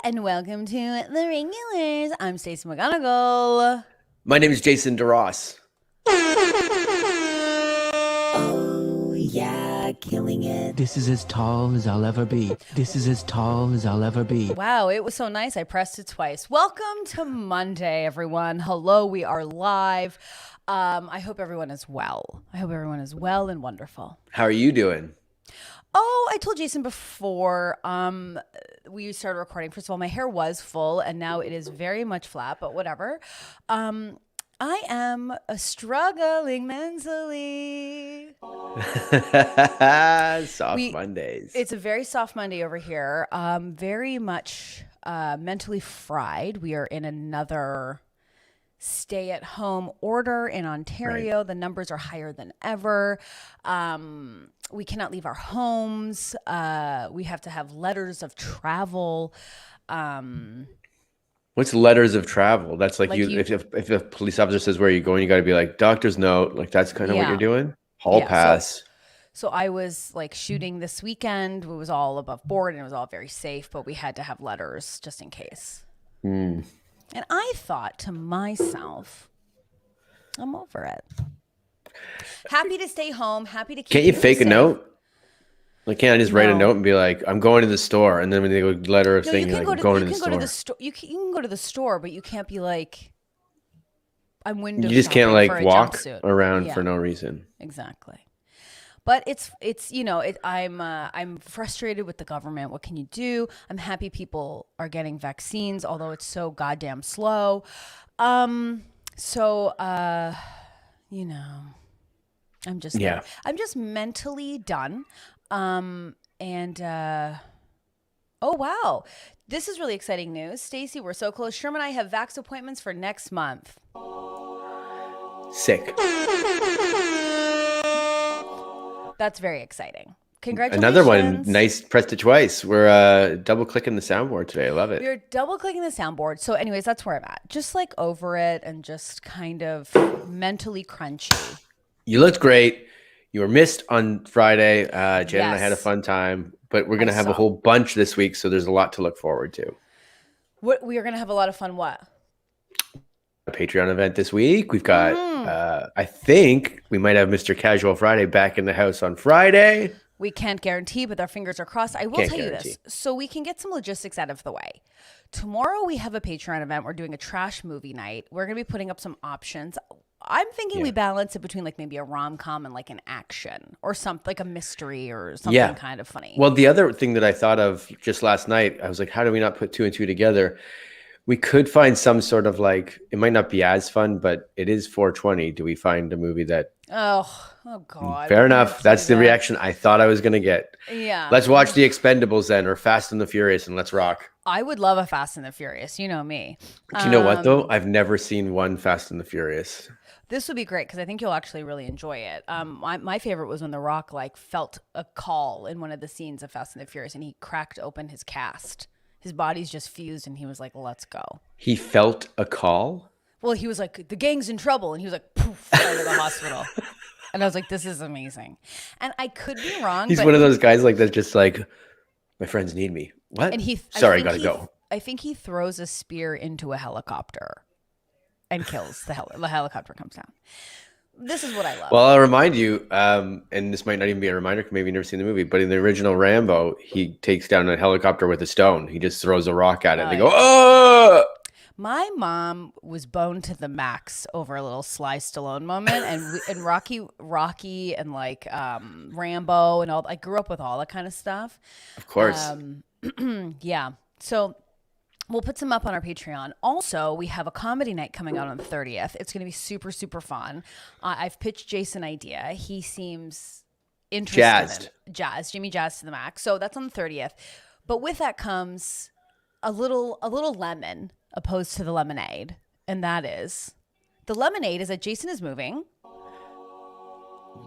and welcome to The Regulars. I'm Stacey McGonigal. My name is Jason DeRoss. Oh, yeah, killing it. This is as tall as I'll ever be. This is as tall as I'll ever be. Wow, it was so nice. I pressed it twice. Welcome to Monday, everyone. Hello, we are live. I hope everyone is well. I hope everyone is well and wonderful. How are you doing? Oh, I told Jason before we started recording. First of all, my hair was full and now it is very much flat, but whatever. I am struggling mentally. Soft Mondays. It's a very soft Monday over here. Very much mentally fried. We are in another stay-at-home order in Ontario. Right. The numbers are higher than ever. We cannot leave our homes. We have to have letters of travel. What's letters of travel? That's like you if a police officer says where are you going, you got to be like doctor's note. Like that's kind of what you're doing. Hall pass. So I was like shooting this weekend. It was all above board and it was all very safe, but we had to have letters just in case. And I thought to myself, I'm over it. Happy to stay home. Happy to keep. Can't you fake safe. A note? Like, can't I just write a note and be like, I'm going to the store, and then when they go letter of saying like, I'm going to the store. You can go to the store, but you can't be like, I'm window. You just can't like walk around for no reason. Exactly. But it's I'm frustrated with the government. What can you do? I'm happy people are getting vaccines, although it's so goddamn slow. I'm just mentally done. Oh wow, this is really exciting news, Stacey. We're so close. Sherman and I have vax appointments for next month. Sick. That's very exciting. Congratulations. Another one. Nice. Pressed it twice. We're double clicking the soundboard today. I love it. We're double clicking the soundboard. So anyways, that's where I'm at. Just like over it and just kind of mentally crunchy. You looked great. You were missed on Friday. Jen and I had a fun time, but we're going to have a whole bunch this week. So there's a lot to look forward to. What we are going to have a lot of fun. What? A Patreon event this week. We've got, I think we might have Mr. Casual Friday back in the house on Friday. We can't guarantee, but our fingers are crossed. I will tell you this, so we can get some logistics out of the way. Tomorrow we have a Patreon event. We're doing a trash movie night. We're going to be putting up some options. I'm thinking we balance it between like maybe a rom-com and like an action or something like a mystery or something kind of funny. Well, the other thing that I thought of just last night, I was like, how do we not put two and two together? We could find some sort of like, it might not be as fun, but it is 420. Do we find a movie that... Oh God. Fair enough. That's the reaction I thought I was going to get. Yeah. Let's watch The Expendables then, or Fast and the Furious, and let's rock. I would love a Fast and the Furious. You know me. Do you know what though? I've never seen one Fast and the Furious. This would be great because I think you'll actually really enjoy it. My favorite was when The Rock like felt a call in one of the scenes of Fast and the Furious, and he cracked open his cast. His body's just fused, and he was like, "Let's go." He felt a call? Well, he was like, "The gang's in trouble," and he was like, "Poof!" out of the hospital. And I was like, "This is amazing." And I could be wrong. He's one of those guys like that's just like, "My friends need me." What? And I gotta go. I think he throws a spear into a helicopter and kills the helicopter comes down. This is what I love. Well, I'll remind you, and this might not even be a reminder, maybe you've never seen the movie, but in the original Rambo, he takes down a helicopter with a stone. He just throws a rock at it and they go, "Oh!" My mom was boned to the max over a little Sly Stallone moment, and Rocky and like Rambo and all. I grew up with all that kind of stuff. Of course. Yeah. So we'll put some up on our Patreon. Also, we have a comedy night coming out on the 30th. It's going to be super, super fun. I've pitched Jason an idea. He seems interested. Jimmy Jazz to the max. So that's on the 30th. But with that comes a little lemon opposed to the lemonade. And that is, the lemonade is that Jason is moving.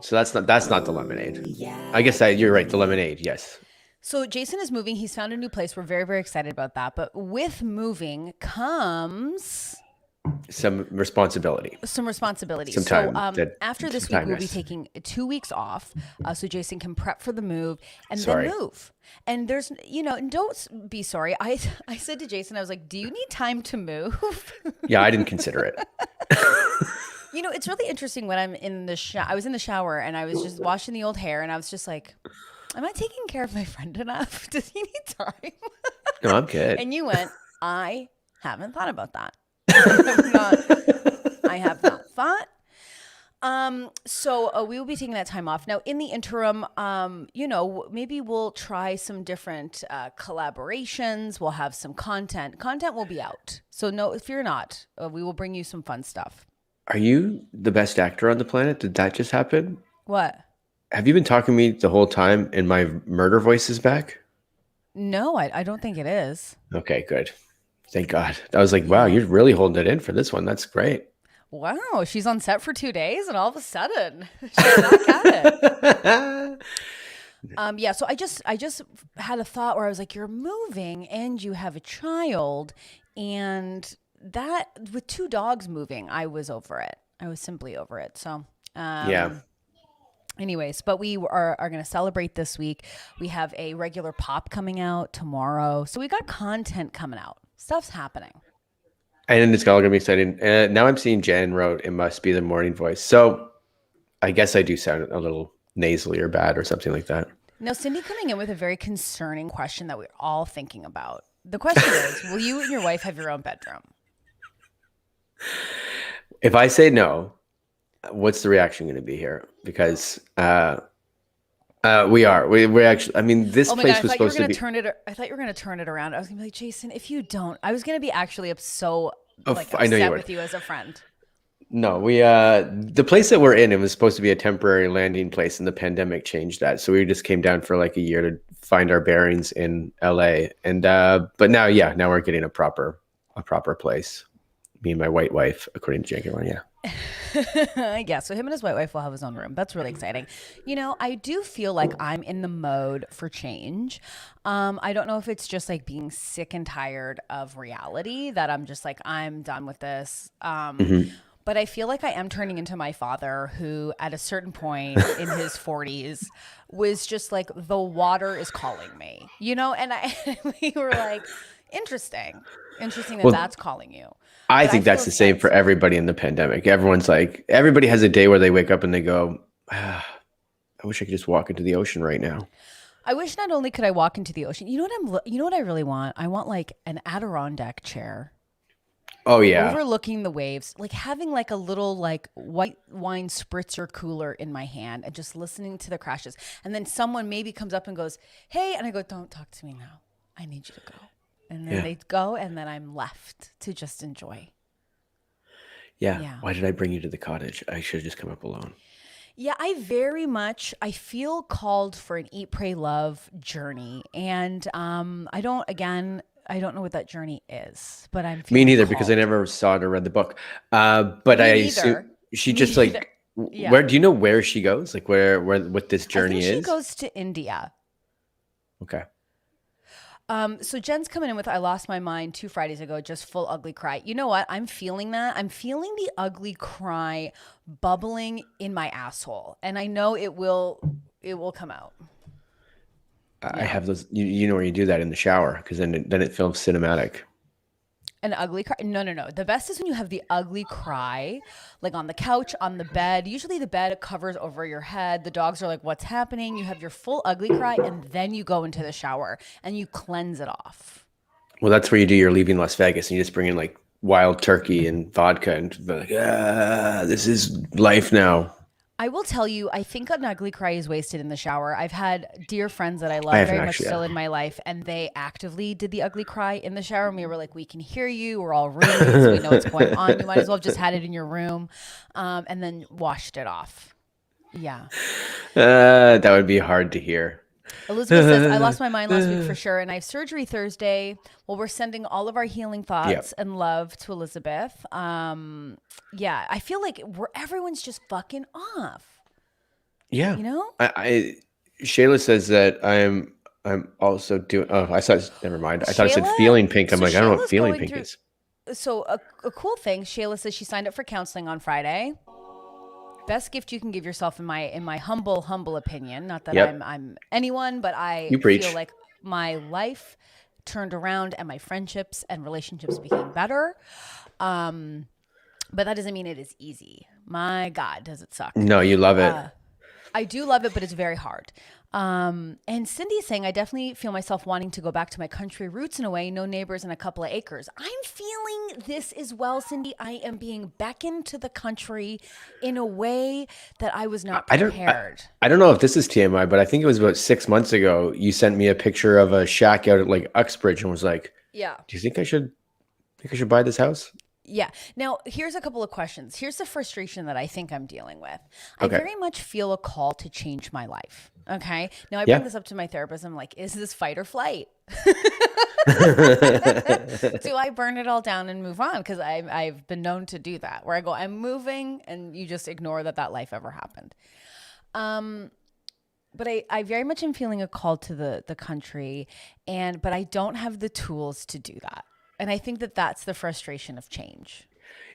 So that's not the lemonade. Yeah. I guess you're right. The lemonade. Yes. So Jason is moving. He's found a new place. We're very, very excited about that. But with moving comes some responsibility. Some responsibility. Some time. So after this week, we'll be taking 2 weeks off so Jason can prep for the move and then move. And there's, and don't be sorry. I said to Jason, I was like, do you need time to move? Yeah, I didn't consider it. It's really interesting when I'm in the I was in the shower and I was just washing the old hair and I was just like, am I taking care of my friend enough? Does he need time? No, I'm good. And you went, I haven't thought about that. I have not thought. So we will be taking that time off. Now, in the interim, maybe we'll try some different collaborations. We'll have some content. Content will be out. So no, if you're not, we will bring you some fun stuff. Are you the best actor on the planet? Did that just happen? What? Have you been talking to me the whole time and my murder voice is back? No, I don't think it is. Okay, good. Thank God. I was like, wow, you're really holding it in for this one. That's great. Wow, she's on set for 2 days and all of a sudden she's back at it. So I just had a thought where I was like, you're moving and you have a child, and that with 2 dogs moving, I was over it. I was simply over it. So yeah. Anyways, but we are going to celebrate this week. We have a regular pop coming out tomorrow. So we got content coming out. Stuff's happening. And it's all going to be exciting. Now I'm seeing Jen wrote, it must be the morning voice. So I guess I do sound a little nasally or bad or something like that. Now, Cindy coming in with a very concerning question that we're all thinking about. The question is, will you and your wife have your own bedroom? If I say no, what's the reaction going to be here? Because we're actually, I mean, this place was supposed to be. I thought you were going to turn it around. I was going to be like, Jason, if you don't, I was going to be actually so upset with you as a friend. No, the place that we're in, it was supposed to be a temporary landing place, and the pandemic changed that. So we just came down for like a year to find our bearings in LA. And, but now we're getting a proper place. Me and my white wife, according to Jake. Yeah. Yeah, so him and his white wife will have his own room. That's really exciting. I do feel like I'm in the mode for change. I don't know if it's just like being sick and tired of reality that I'm just like, I'm done with this. But I feel like I am turning into my father, who at a certain point in his 40s was just like, the water is calling me, and we were like, interesting that that's calling you. I think that's the same for everybody in the pandemic. Everyone's like, everybody has a day where they wake up and they go, I wish I could just walk into the ocean right now. I wish not only could I walk into the ocean. You know what I really want? I want like an Adirondack chair. Oh yeah. Overlooking the waves, like having like a little like white wine spritzer cooler in my hand and just listening to the crashes. And then someone maybe comes up and goes, hey, and I go, don't talk to me now. I need you to go. And then they go, and then I'm left to just enjoy. Yeah. Why did I bring you to the cottage? I should have just come up alone. Yeah, I feel called for an Eat, Pray, Love journey. And I don't know what that journey is, but I'm Me neither, called. because I never saw it or read the book. But I assume she just like, where do you know where she goes? Like what this journey is? She goes to India. Okay. So Jen's coming in with, I lost my mind 2 Fridays ago, just full ugly cry. You know what? I'm feeling that. I'm feeling the ugly cry bubbling in my asshole. And I know it will come out. I have those, you know where you do that in the shower, because then it feels cinematic. An ugly cry? No. The best is when you have the ugly cry, like on the couch, on the bed. Usually the bed covers over your head. The dogs are like, what's happening? You have your full ugly cry, and then you go into the shower and you cleanse it off. Well, that's where you do your Leaving Las Vegas, and you just bring in like wild turkey and vodka and be like, this is life now. I will tell you, I think an ugly cry is wasted in the shower. I've had dear friends that I love very much still in my life, and they actively did the ugly cry in the shower. And we were like, we can hear you. We're all roommates. We know what's going on. You might as well have just had it in your room, and then washed it off. Yeah. That would be hard to hear. Elizabeth says, I lost my mind last week for sure, and I have surgery Thursday. Well, we're sending all of our healing thoughts and love to Elizabeth. Yeah, I feel like everyone's just fucking off. Yeah. Shayla says that I'm also doing, never mind. I thought it said feeling pink. I'm like, I don't know what feeling pink is. a cool thing, Shayla says she signed up for counseling on Friday. Best gift you can give yourself in my humble opinion. Not that I'm anyone, but I feel like my life turned around and my friendships and relationships became better. But that doesn't mean it is easy. My God, does it suck? No, you love it. I do love it, but it's very hard. And Cindy's saying, I definitely feel myself wanting to go back to my country roots in a way, no neighbors and a couple of acres. I'm feeling this as well, Cindy. I am being beckoned to the country in a way that I was not prepared. I don't know if this is TMI, but I think it was about 6 months ago. You sent me a picture of a shack out at like Uxbridge and was like, "Yeah, do you think I should buy this house?" Yeah. Now, here's a couple of questions. Here's the frustration that I think I'm dealing with. I very much feel a call to change my life. Okay. Now, I bring this up to my therapist. I'm like, is this fight or flight? Do I burn it all down and move on? Because I've been known to do that, where I go, I'm moving, and you just ignore that life ever happened. But I very much am feeling a call to the country, but I don't have the tools to do that. And I think that's the frustration of change.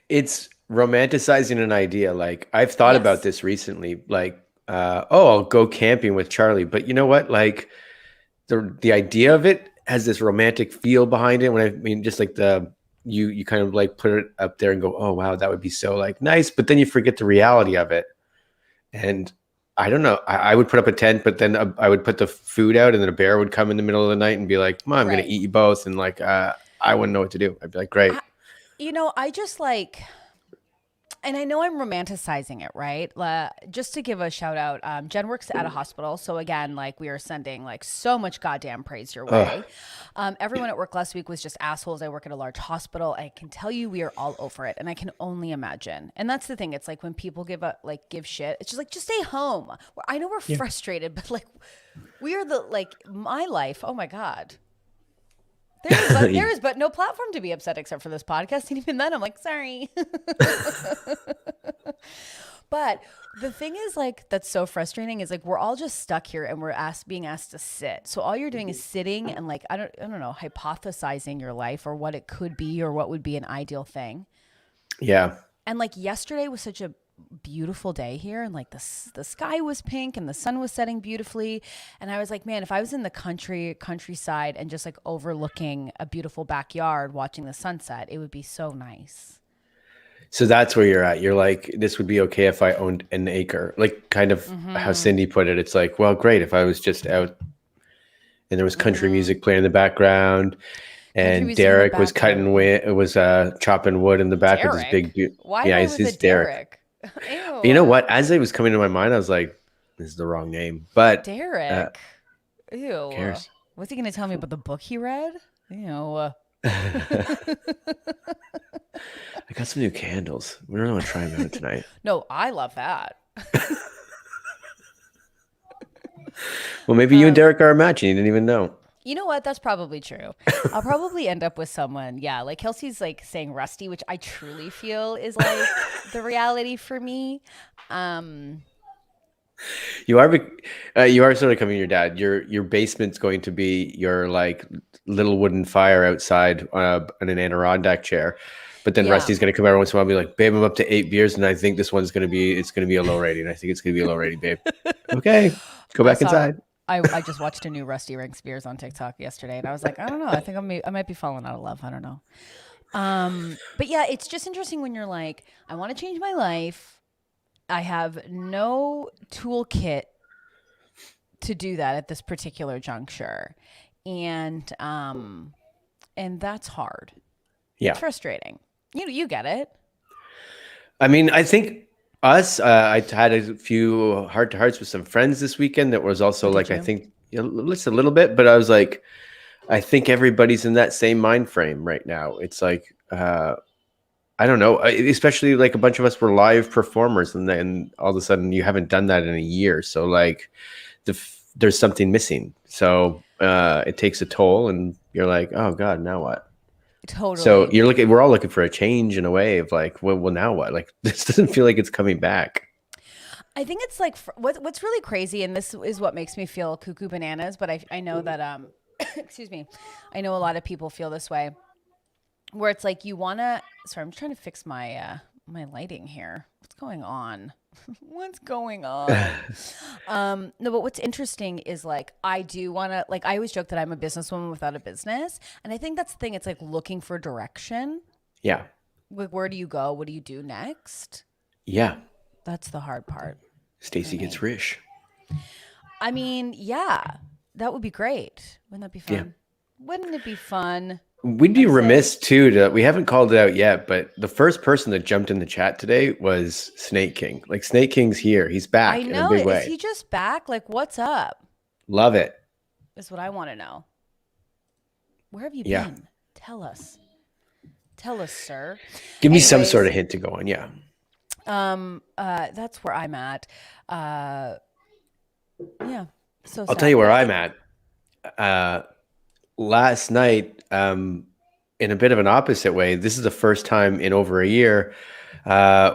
It's romanticizing an idea. Like, I've thought about this recently, like, I'll go camping with Charlie. But you know what? Like, the idea of it has this romantic feel behind it. Just like you kind of like put it up there and go, oh, wow, that would be so like nice. But then you forget the reality of it. And I don't know. I would put up a tent, but then I would put the food out, and then a bear would come in the middle of the night and be like, Mom, I'm going to eat you both. And like, I wouldn't know what to do. I'd be like, great. I just like, and I know I'm romanticizing it, right? Just to give a shout out, Jen works at a hospital. So again, like, we are sending like so much goddamn praise your way. Everyone at work last week was just assholes. I work at a large hospital. I can tell you we are all over it. And I can only imagine. And that's the thing. It's like when people give shit, it's just like, just stay home. I know we're frustrated, but like, we are my life. Oh my God. There is but no platform to be upset except for this podcast. And even then I'm like, sorry. But the thing is, like, that's so frustrating is like, we're all just stuck here and we're being asked to sit. So all you're doing is sitting and like, I don't know, hypothesizing your life or what it could be or what would be an ideal thing. Yeah. And like, yesterday was such a beautiful day here, and like the sky was pink and the sun was setting beautifully, and I was like, man, if I was in the countryside and just like overlooking a beautiful backyard watching the sunset, it would be so nice. So that's where you're at. You're like, this would be okay if I owned an acre, like kind of how Cindy put it. It's like, well, great if I was just out and there was country music playing in the background. And Derek was chopping wood in the back with his big. Why? Yeah, he's Derek. Ew. You know what? As it was coming to my mind, I was like, "This is the wrong name." But Derek, ew. Who cares? What's he going to tell me about the book he read? Ew. I got some new candles. We don't want to try them out tonight. No, I love that. Well, maybe you and Derek are a match, and you didn't even know. You know what? That's probably true. I'll probably end up with someone. Yeah. Like Kelsey's like saying rusty, which I truly feel is like the reality for me. You are sort of coming your dad. Your basement's going to be your like little wooden fire outside on an Adirondack chair. But then Rusty's going to come every once in a while and be like, babe, I'm up to 8 beers. And I think this one's going to be a low rating. I think it's going to be a low rating, babe. Okay. Go back inside. I just watched a new Rusty Ranks beers on TikTok yesterday, and I was like, I don't know. I think I might be falling out of love. I don't know. But yeah, it's just interesting when you're like, I want to change my life. I have no toolkit to do that at this particular juncture, and that's hard. Yeah, it's frustrating. You get it. I mean, I think. I had a few heart-to-hearts with some friends this weekend that was also like, I think, just a little bit, but I was like, I think everybody's in that same mind frame right now. It's like, I don't know, especially like a bunch of us were live performers, and then all of a sudden you haven't done that in a year. So like there's something missing. So it takes a toll, and you're like, oh God, now what? Totally. So we're all looking for a change in a way of like, well, now what? Like, this doesn't feel like it's coming back. I think it's like, what's really crazy, and this is what makes me feel cuckoo bananas, but I know that, excuse me, I know a lot of people feel this way. where it's like you want to. Sorry, I'm trying to fix my my lighting here. What's going on? What's going on? No, but what's interesting is like I do want to like I always joke that I'm a businesswoman without a business, and I think that's the thing. It's like looking for direction. Yeah. Like, where do you go? What do you do next? Yeah. That's the hard part. Stacey gets rich. I mean, yeah, that would be great. Wouldn't that be fun? Yeah. Wouldn't it be fun? We'd be remiss too we haven't called it out yet, but the first person that jumped in the chat today was Snake King. Like Snake King's here. He's back in a big way. Is he just back? Like, what's up? Love it. Is what I want to know. Where have you been? Tell us. Tell us, sir. Give me some sort of hint to go on. Yeah. That's where I'm at. Yeah. So I'll tell you where I'm at. Last night, in a bit of an opposite way, this is the first time in over a year,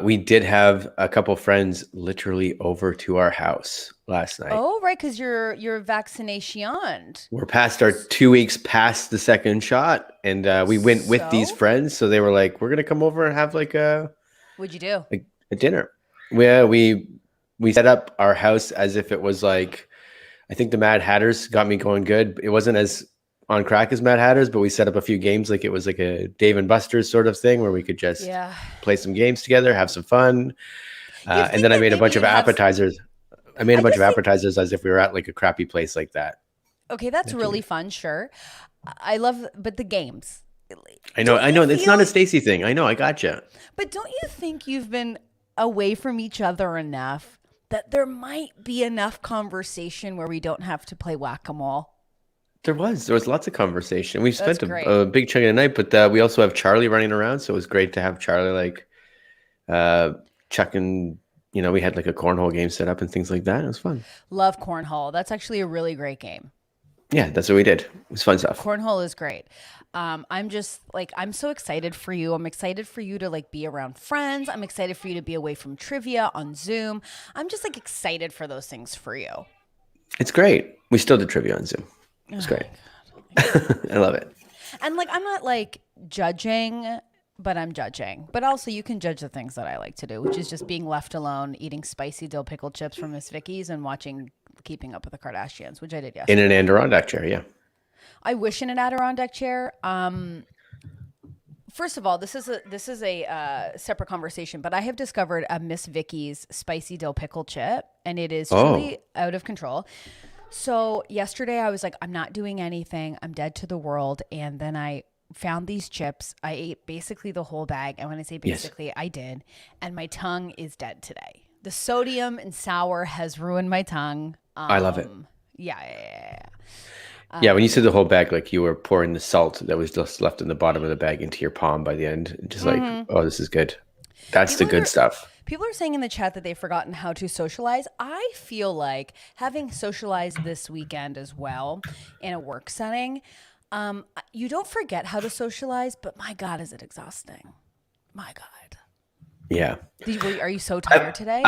we did have a couple friends literally over to our house last night. Oh, right, because you're vaccinationed. We're past our 2 weeks past the second shot, and we went with these friends. So they were like, "We're gonna come over and have like a." What'd you do? A dinner. Yeah, we set up our house as if it was like, I think the Mad Hatters got me going good. It wasn't as on crack as Mad Hatters, but we set up a few games like it was like a Dave and Buster's sort of thing where we could just play some games together, have some fun. And then I made a bunch of appetizers. I made a bunch of appetizers as if we were at like a crappy place like that. Okay, that's really fun. Sure. I love, but the games. I know. It's not a Stacey thing. I know. I gotcha. But don't you think you've been away from each other enough that there might be enough conversation where we don't have to play whack-a-mole? There was lots of conversation. We spent a big chunk of the night, but we also have Charlie running around. So it was great to have Charlie like chucking, we had like a cornhole game set up and things like that. It was fun. Love cornhole. That's actually a really great game. Yeah, that's what we did. It was fun stuff. Cornhole is great. I'm just like, I'm so excited for you. I'm excited for you to like be around friends. I'm excited for you to be away from trivia on Zoom. I'm just like excited for those things for you. It's great. We still did trivia on Zoom. It's great. I love it. And like, I'm not like judging, but I'm judging. But also you can judge the things that I like to do, which is just being left alone, eating spicy dill pickle chips from Miss Vicky's and watching Keeping Up with the Kardashians, which I did yesterday. In an Adirondack chair, yeah. I wish in an Adirondack chair. First of all, this is a separate conversation, but I have discovered a Miss Vicky's spicy dill pickle chip, and it is truly out of control. So yesterday I was like, I'm not doing anything. I'm dead to the world. And then I found these chips. I ate basically the whole bag. And when I say basically, I did. And my tongue is dead today. The sodium and sour has ruined my tongue. I love it. Yeah. Yeah, when you said the whole bag, like you were pouring the salt that was just left in the bottom of the bag into your palm by the end. Just like, oh, this is good. That's the good stuff. People are saying in the chat that they've forgotten how to socialize. I feel like having socialized this weekend as well in a work setting, you don't forget how to socialize, but my God, is it exhausting. My God. Yeah. Are you so tired today?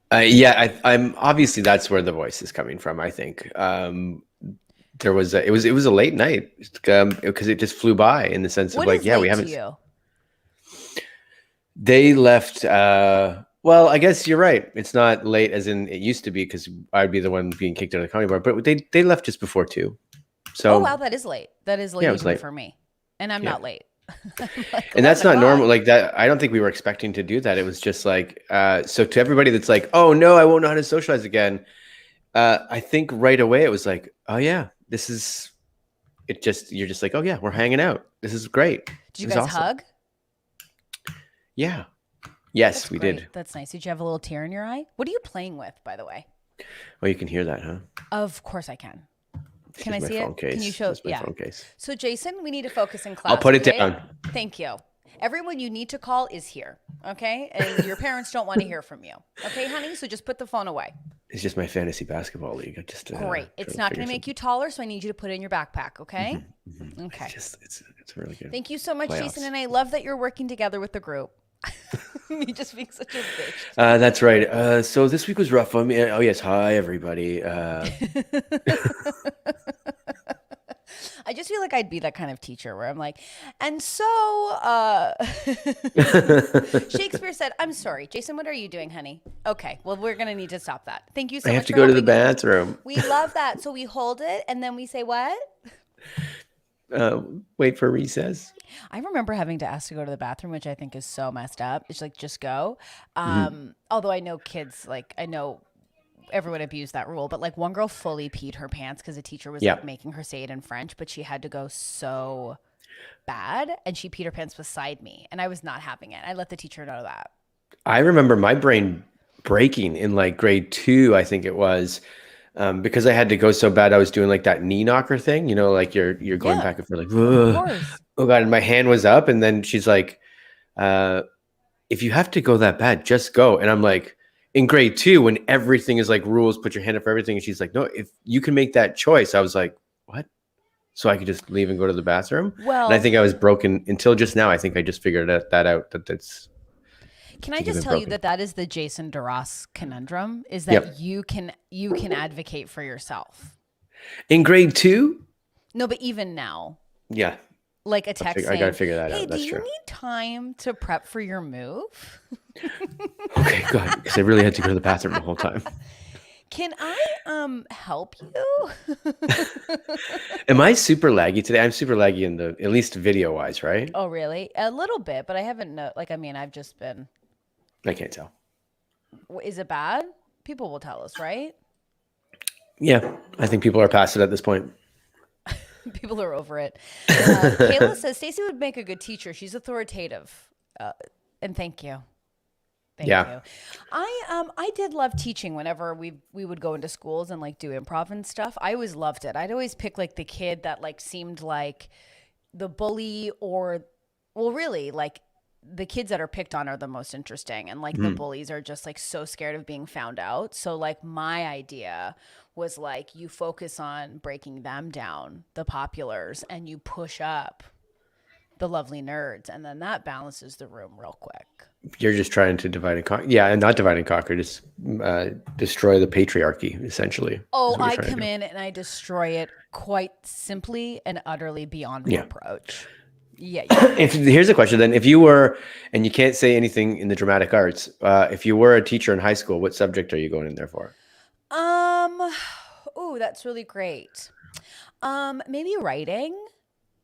I'm obviously that's where the voice is coming from. I think it was a late night because it just flew by in the sense of like, we haven't. They left. Well, I guess you're right. It's not late as in it used to be because I'd be the one being kicked out of the comedy bar. But they left just before 2. So wow, that is late. That is late, late for me, and I'm not late. Like, and that's not normal. Like that, I don't think we were expecting to do that. It was just like so to everybody that's like, oh no, I won't know how to socialize again. I think right away it was like, oh yeah, this is. You're just like, oh yeah, we're hanging out. This is great. Did you guys hug? Yeah. Yes, we did. That's nice. Did you have a little tear in your eye? What are you playing with, by the way? Oh, you can hear that, huh? Of course I can. Can I see it? Case. Can you show? My phone case. So Jason, we need to focus in class. I'll put it down. Thank you. Everyone you need to call is here, okay? And your parents don't want to hear from you, okay, honey? So just put the phone away. It's just my fantasy basketball league. Great. It's not going to make you taller, so I need you to put it in your backpack, okay? Mm-hmm. Okay. It's really good. Thank you so much, Jason, and I love that you're working together with the group. Me just being such a bitch. That's right. So this week was rough on me. Oh yes, hi everybody. I just feel like I'd be that kind of teacher where I'm like, and so Shakespeare said, I'm sorry, Jason, what are you doing, honey? Okay, well, we're going to need to stop that. Thank you so much. I have to go to the bathroom. We love that. So we hold it and then we say what? Wait for recess. I remember having to ask to go to the bathroom, which I think is so messed up. It's like, just go. Although I know kids, like I know everyone abused that rule, but like one girl fully peed her pants because a teacher was like making her say it in French, but she had to go so bad and she peed her pants beside me and I was not having it. I let the teacher know that. I remember my brain breaking in like grade 2, I think it was. Because I had to go so bad, I was doing like that knee knocker thing, you know, like you're going back and forth, like, oh God, and my hand was up, and then she's like, if you have to go that bad, just go. And I'm like, in grade 2, when everything is like rules, put your hand up for everything, and she's like, no, if you can make that choice. I was like, what? So I could just leave and go to the bathroom? Well, and I think I was broken until just now. I think I just figured that out. That's. Can I just tell you that is the Jason DeRoss conundrum, is that you can advocate for yourself. In grade 2? No, but even now. Yeah. Like a text saying, I got to figure that out. Hey, That's do you need time to prep for your move? Okay, good. Because I really had to go to the bathroom the whole time. Can I help you? Am I super laggy today? I'm super laggy in at least video wise, right? Oh, really? A little bit, but I haven't I've just been. I can't tell. Is it bad? People will tell us, right? Yeah, I think people are past it at this point. People are over it. Kayla says Stacey would make a good teacher. She's authoritative, and thank you. Thank you. I did love teaching whenever we would go into schools and like do improv and stuff. I always loved it. I'd always pick like the kid that like seemed like the bully, or well, really like the kids that are picked on are the most interesting, and like the bullies are just like so scared of being found out. So like my idea was like you focus on breaking them down, the populars, and you push up the lovely nerds, and then that balances the room real quick. You're just trying to divide and conquer. Yeah, and not divide and conquer, just destroy the patriarchy, essentially. Oh, I come in and I destroy it quite simply and utterly beyond reproach. Yeah. Here's a question then. If you were, and you can't say anything in the dramatic arts, if you were a teacher in high school, what subject are you going in there for? Oh, that's really great. Maybe writing,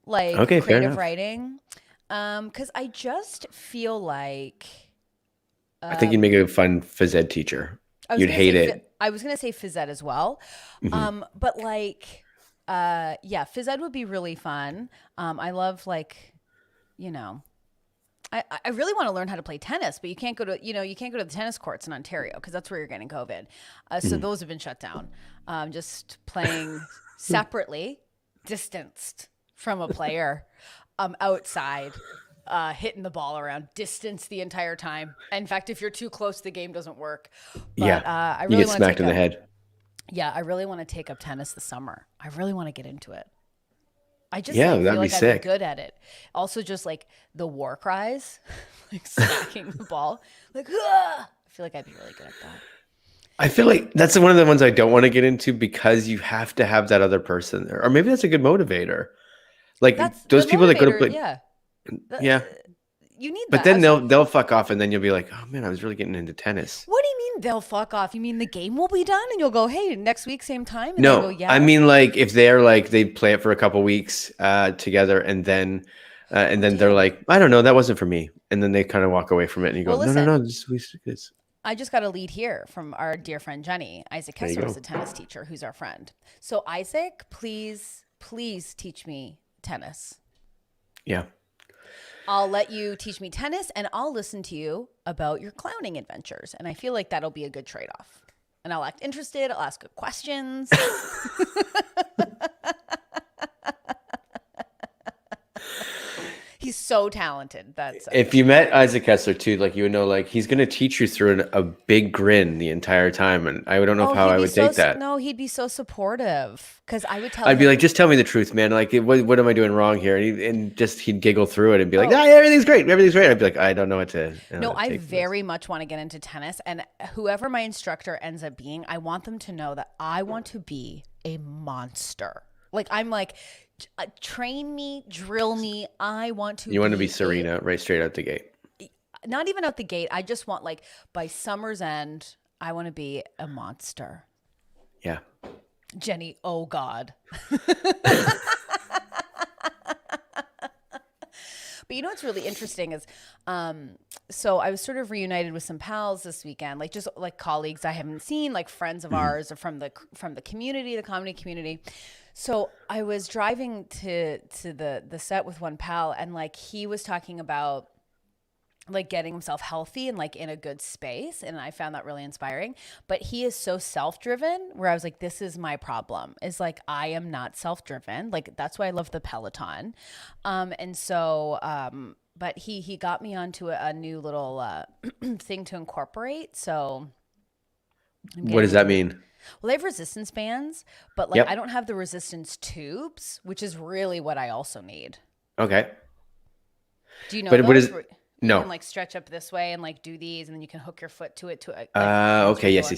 like creative writing. Because I just feel like I think you'd make a fun phys ed teacher. You'd hate it. I was gonna say phys ed as well. But like phys ed would be really fun. I love like, you know, I really want to learn how to play tennis, but you can't go to the tennis courts in Ontario because that's where you're getting COVID. So those have been shut down. Just playing separately, distanced from a player, outside, hitting the ball around, distance the entire time. In fact, if you're too close, the game doesn't work. But, I really you get smacked in the head. Yeah, I really want to take up tennis this summer. I really want to get into it. I just feel like I'd be good at it. Also, just like the war cries, like smacking the ball, like I feel like I'd be really good at that. I feel like that's one of the ones I don't want to get into because you have to have that other person there, or maybe that's a good motivator. Like those people that go to play, you need that. But then they'll fuck off, and then you'll be like, oh man, I was really getting into tennis. What do you mean they'll fuck off? You mean the game will be done and you'll go, hey, next week, same time? And no, go, yeah. I mean like if they're like they play it for a couple weeks together, and then they're like, I don't know, that wasn't for me, and then they kind of walk away from it, and you go, no, this. I just got a lead here from our dear friend Jenny. Isaac Kessler is a tennis teacher who's our friend. So Isaac, please teach me tennis. Yeah. I'll let you teach me tennis, and I'll listen to you about your clowning adventures. And I feel like that'll be a good trade-off. And I'll act interested. I'll ask good questions. He's so talented. If you met Isaac Kessler too, like you would know, like he's gonna teach you through a big grin the entire time, and I don't know how I would take that. No, he'd be so supportive because I would tell. I'd be like, just tell me the truth, man. Like, what am I doing wrong here? And he'd giggle through it and be like, everything's great. I'd be like, I don't know what to. I very much want to get into tennis, and whoever my instructor ends up being, I want them to know that I want to be a monster Like, I'm like, train me, drill me. I want to. You want to be Serena right straight out the gate. Not even out the gate. I just want, like, by summer's end, I want to be a monster. Yeah. Jenny, oh God. But you know what's really interesting is, so I was sort of reunited with some pals this weekend, like just like colleagues I haven't seen, like friends of ours or from the community, the comedy community. So I was driving to the set with one pal, and like he was talking about like getting himself healthy and like in a good space, and I found that really inspiring. But he is so self-driven, where I was like, this is my problem, is like I am not self-driven. Like that's why I love the Peloton. And so but he got me onto a new little thing to incorporate. So what does that mean? Well, they have resistance bands, but like I don't have the resistance tubes, which is really what I also need. Okay. Do you know but those? What is You can like stretch up this way and like do these, and then you can hook your foot to it. Okay. Yes. I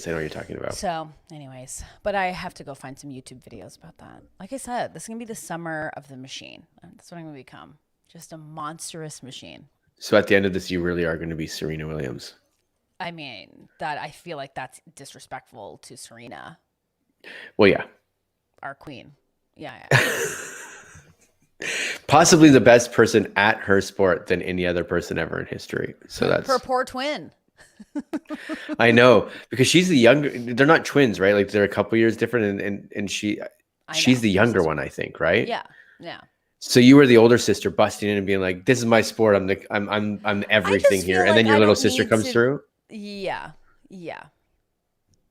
know what you're talking about. So anyways, but I have to go find some YouTube videos about that. Like I said, this is going to be the summer of the machine. That's what I'm going to become. Just a monstrous machine. So at the end of this, you really are going to be Serena Williams. I mean, that I feel like that's disrespectful to Serena. Well, yeah. Our queen. Yeah. Possibly the best person at her sport than any other person ever in history. So that's her poor twin. I know, because she's the younger. They're not twins, right? Like they're a couple years different, and she's the younger one, I think, right? Yeah. So you were the older sister busting in and being like, "This is my sport. I'm everything here," and then your little sister comes through. Yeah. You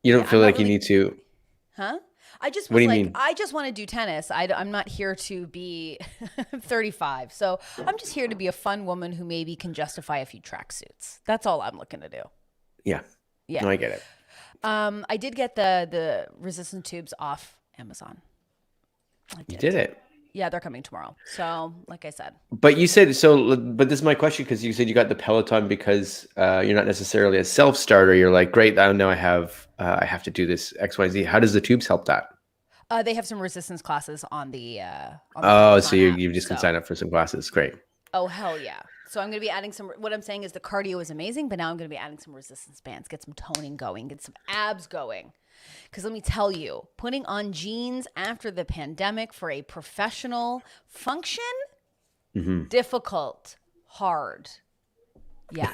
don't feel like you need to, huh? I just what do you mean? I just want to do tennis. I'm not here to be 35. So I'm just here to be a fun woman who maybe can justify a few tracksuits. That's all I'm looking to do. Yeah. No, I get it. I did get the resistance tubes off Amazon. You did it. Yeah, they're coming tomorrow. So, like I said. But you said so. But this is my question, because you said you got the Peloton because you're not necessarily a self-starter. You're like, great, now I have to do this X, Y, Z. How does the tubes help that? They have some resistance classes on the. So you just can sign up for some classes. Great. Oh hell yeah! So I'm going to be adding some. What I'm saying is the cardio is amazing, but now I'm going to be adding some resistance bands, get some toning going, get some abs going. Because let me tell you, putting on jeans after the pandemic for a professional function, difficult, hard. Yeah.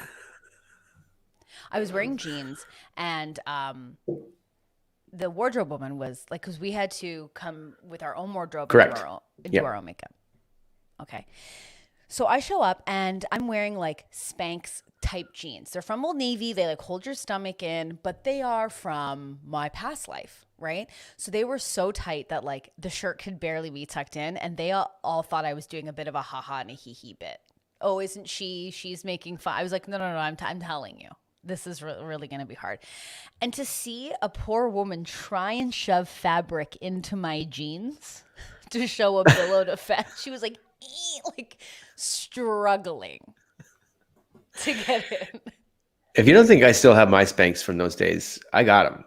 I was wearing jeans, and the wardrobe woman was like, because we had to come with our own wardrobe. Correct. And do our own makeup. Okay. So I show up and I'm wearing like Spanx type jeans. They're from Old Navy. They like hold your stomach in, but they are from my past life, right? So they were so tight that like the shirt could barely be tucked in, and they all thought I was doing a bit of a haha and a hee hee bit. Oh, isn't she? She's making fun. I was like, no, I'm telling you. This is really going to be hard. And to see a poor woman try and shove fabric into my jeans to show a billowed effect, she was like struggling to get in. If you don't think I still have my Spanx from those days, I got them.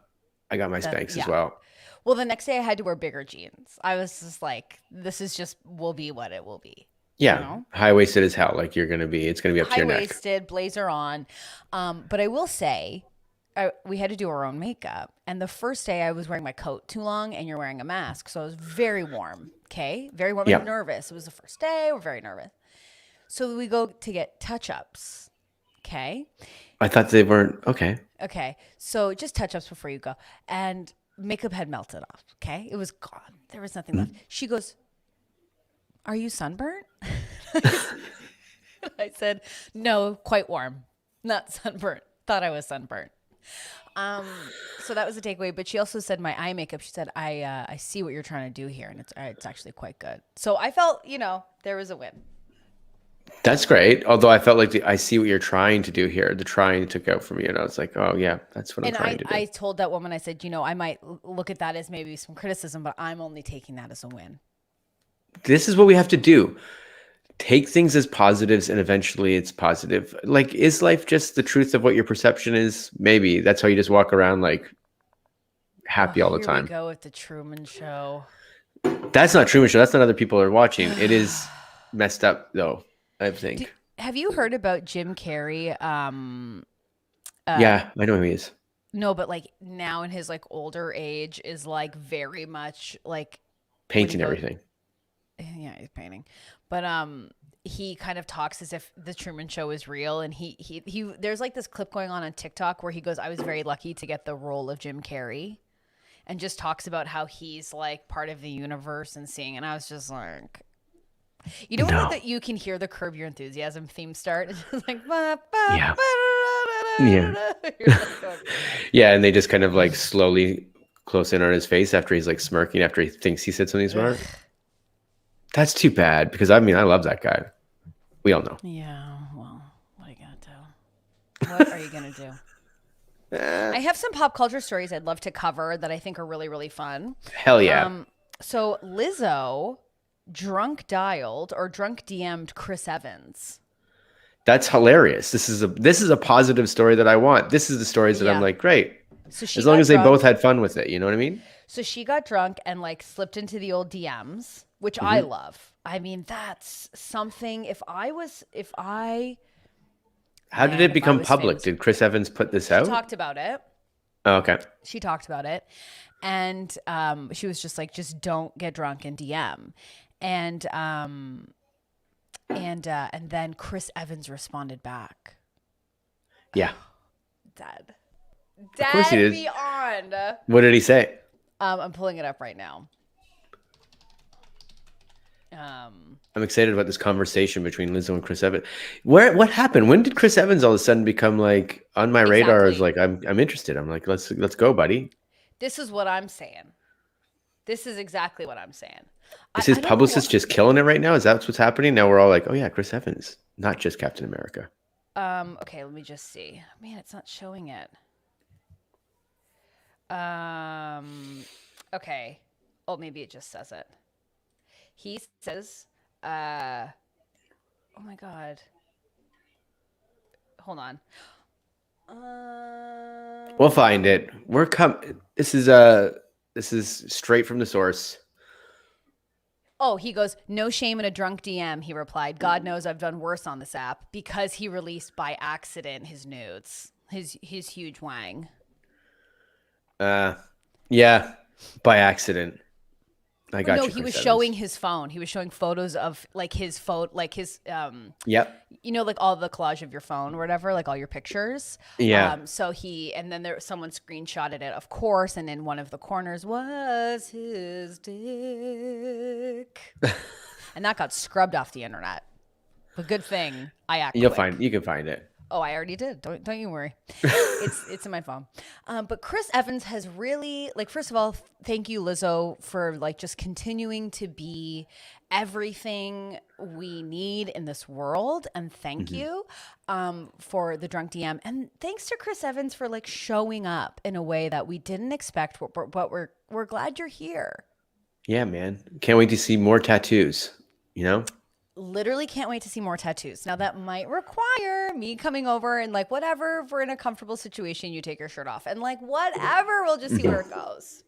I got my Spanx as well. Well, the next day I had to wear bigger jeans. I was just like, this is just will be what it will be. Yeah, you know? High-waisted as hell. Like it's going to be up to your neck. High-waisted, blazer on. But I will say, we had to do our own makeup. And the first day I was wearing my coat too long, and you're wearing a mask. So I was very warm, okay? Very warm and nervous. It was the first day. We're very nervous. So we go to get touch-ups, okay? I thought they weren't, okay. Okay, so just touch-ups before you go. And makeup had melted off, okay? It was gone. There was nothing left. She goes, are you sunburnt? I said, no, quite warm, not sunburnt. Thought I was sunburnt. So that was a takeaway. But she also said my eye makeup. She said, I see what you're trying to do here, and it's actually quite good. So I felt, there was a win. That's great. Although I felt like I see what you're trying to do here. The trying took out for me, and I was like, oh yeah, that's what I'm trying to do. I told that woman, I said, I might look at that as maybe some criticism, but I'm only taking that as a win. This is what we have to do. Take things as positives, and eventually it's positive. Like, is life just the truth of what your perception is? Maybe that's how you just walk around like happy all the time. Here we go with the Truman Show. That's not Truman Show. That's not other people are watching. It is messed up though, I think. Have you heard about Jim Carrey? Yeah, I know who he is. No, but like now in his like older age is like very much like painting everything. Yeah, he's painting. But he kind of talks as if the Truman Show is real, and he there's like this clip going on TikTok where he goes, "I was very lucky to get the role of Jim Carrey," and just talks about how he's like part of the universe and seeing. And I was just like, you know, when that you can hear the Curb Your Enthusiasm theme start, it's just like, yeah. Yeah, and they just kind of like slowly close in on his face after he's like smirking after he thinks he said something smart. That's too bad because I mean I love that guy. We all know. Yeah, well, what are you gonna do? What are you gonna do? I have some pop culture stories I'd love to cover that I think are really, really fun. Hell yeah. So Lizzo drunk DM'd Chris Evans. That's hilarious. This is a positive story that I want. This is the stories that I'm like, great. So as long as they both had fun with it, you know what I mean? So she got drunk and like slipped into the old DMs, which I love. I mean, that's something. How did it become public? Did Chris Evans put this out? She talked about it. Oh, okay. She talked about it. And she was just like, just don't get drunk and DM. And then Chris Evans responded back. Yeah. Dead Of course he did. Beyond. What did he say? I'm pulling it up right now. I'm excited about this conversation between Lizzo and Chris Evans. What happened? When did Chris Evans all of a sudden become like on my radar? Is like I'm interested. I'm like let's go, buddy. This is what I'm saying. This is exactly what I'm saying. Is his publicist just killing it right now? Is that what's happening? Now we're all like, oh yeah, Chris Evans, not just Captain America. Okay, let me just see. Man, it's not showing it. Okay. Oh, maybe it just says it. He says, oh my God. Hold on. We'll find it. This is straight from the source. Oh, he goes, no shame in a drunk DM, he replied. God knows I've done worse on this app, because he released by accident his nudes. His huge wang. Yeah, by accident. I got you. No, he was showing his phone. He was showing photos of like his Yep. You know, like all the collage of your phone or whatever, like all your pictures. Yeah. And then someone screenshotted it, of course, and in one of the corners was his dick. And that got scrubbed off the internet. But good thing I act quick. You can find it. Oh, I already did. Don't you worry. It's in my phone. But Chris Evans has really, like, first of all, thank you, Lizzo, for like just continuing to be everything we need in this world. And thank you for the drunk DM. And thanks to Chris Evans for like showing up in a way that we didn't expect, but we're glad you're here. Yeah, man. Can't wait to see more tattoos, you know? Literally can't wait to see more tattoos. Now that might require me coming over and like whatever, if we're in a comfortable situation, you take your shirt off and like whatever, we'll just see where it goes.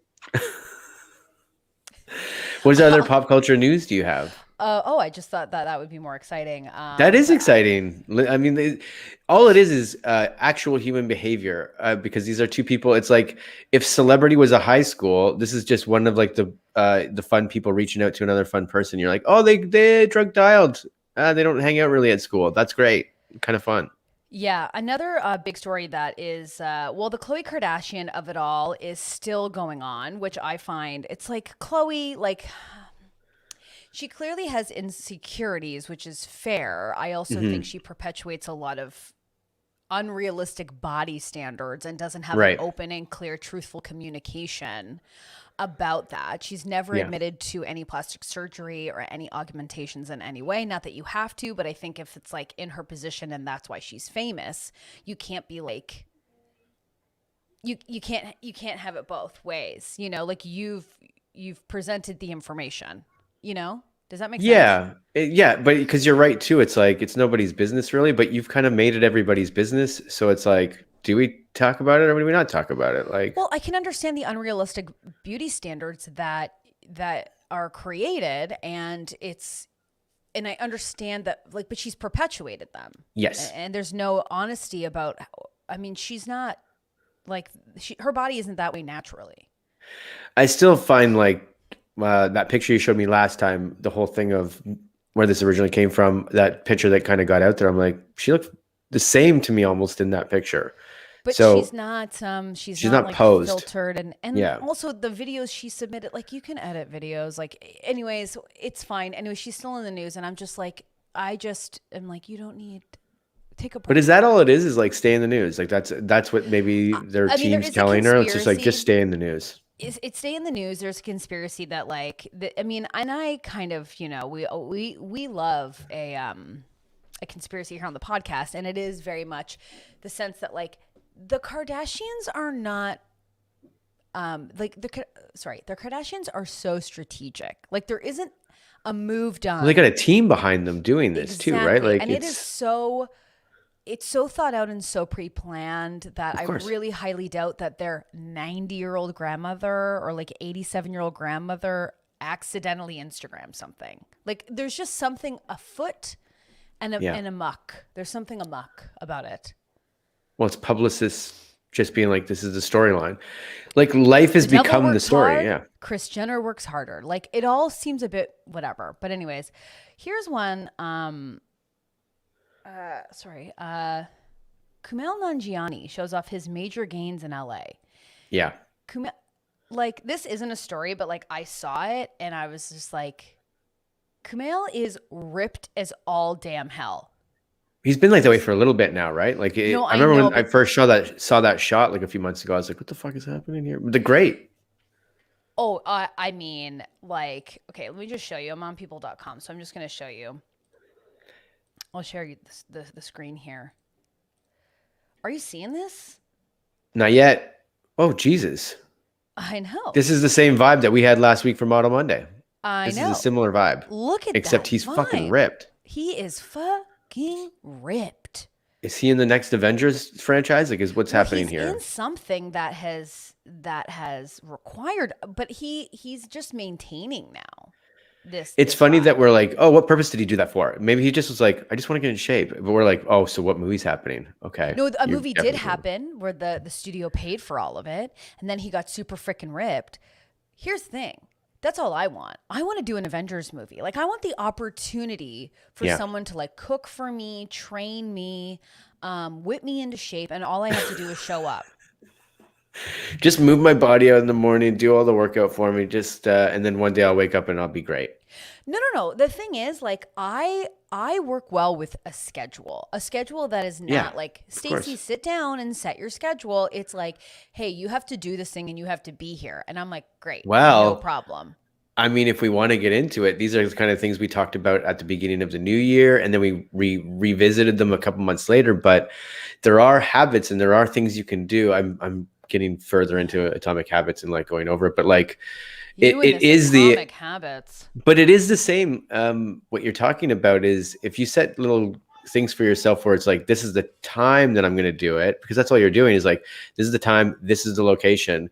What other pop culture news do you have? I just thought that would be more exciting. That is exciting. I mean, all it is actual human behavior because these are two people. It's like if celebrity was a high school, this is just one of like the fun people reaching out to another fun person. You're like, oh, they drug dialed. They don't hang out really at school. That's great. Kind of fun. Yeah. Another big story that is, the Khloe Kardashian of it all is still going on, which I find it's like Khloe, like she clearly has insecurities, which is fair. I also think she perpetuates a lot of unrealistic body standards and doesn't have an open and clear, truthful communication about that. She's never admitted to any plastic surgery or any augmentations in any way. Not that you have to, but I think if it's like in her position and that's why she's famous, you can't be like, you can't have it both ways. You know, like you've presented the information. You know, does that make sense? Yeah, but because you're right too. It's like it's nobody's business really, but you've kind of made it everybody's business. So it's like, do we talk about it or do we not talk about it? Like, well, I can understand the unrealistic beauty standards that are created, and I understand that, like, but she's perpetuated them. Yes. And there's no honesty about, I mean, she's not like, her body isn't that way naturally. I still find like that picture you showed me last time, the whole thing of where this originally came from, that picture that kind of got out there. I'm like, she looked the same to me almost in that picture. But so she's not like posed. Filtered. And also the videos she submitted, like, you can edit videos. Like, anyways, it's fine. Anyway, she's still in the news. And I'm just like, I'm like, you don't need, take a break. But is that all it is like stay in the news? Like that's what maybe their team's telling her. It's just like, just stay in the news. It's stay in the news. There's a conspiracy that like, and I kind of, we love a conspiracy here on the podcast. And it is very much the sense that like the Kardashians are not, the Kardashians are so strategic. Like there isn't a move done. Well, they got a team behind them doing this too, right? Like, and it's so thought out and so pre-planned that I really highly doubt that their 90-year-old grandmother or like 87-year-old grandmother accidentally Instagram something. Like there's just something afoot and amok. There's something amok about it. Well, it's publicists just being like, this is the storyline. Like life has become the story. Hard. Yeah. Kris Jenner works harder. Like it all seems a bit whatever. But anyways, here's one. Kumail Nanjiani shows off his major gains in LA. Yeah. Like this isn't a story, but like I saw it and I was just like, Kumail is ripped as all damn hell. He's been like that way for a little bit now, right? Like I remember when I first saw that shot like a few months ago, I was like, what the fuck is happening here? But they're great. Oh, I mean, like, okay, let me just show you. I'm on people.com, so I'm just going to show you. I'll share you the screen here. Are you seeing this? Not yet. Oh, Jesus. I know. This is the same vibe that we had last week for Model Monday. This is a similar vibe. Look at except that he's vibe. Fucking ripped. He is fucking ripped. Is he in the next Avengers franchise? Like, what's happening here? He's in something that has required, but he's just maintaining now. It's funny that we're like, oh, what purpose did he do that for? Maybe he just was like, I just want to get in shape. But we're like, oh, so what movie's happening? Okay. No, a movie did happen where the studio paid for all of it, and then he got super freaking ripped. Here's the thing. That's all I want. I want to do an Avengers movie. Like, I want the opportunity for someone to like cook for me, train me, whip me into shape, and all I have to do is show up. Just move my body out in the morning, do all the workout for me, just and then one day I'll wake up and I'll be great. No. The thing is, like, I work well with a schedule that is not like, Stacey, sit down and set your schedule. It's like, hey, you have to do this thing and you have to be here. And I'm like, great. Well, no problem. I mean, if we want to get into it, these are the kind of things we talked about at the beginning of the new year, and then we revisited them a couple months later. But there are habits and there are things you can do. I'm getting further into Atomic Habits and like going over it, but like it is Atomic Habits. But it is the same. What you're talking about is if you set little things for yourself where it's like, this is the time that I'm going to do it, because that's all you're doing is like, this is the time, this is the location,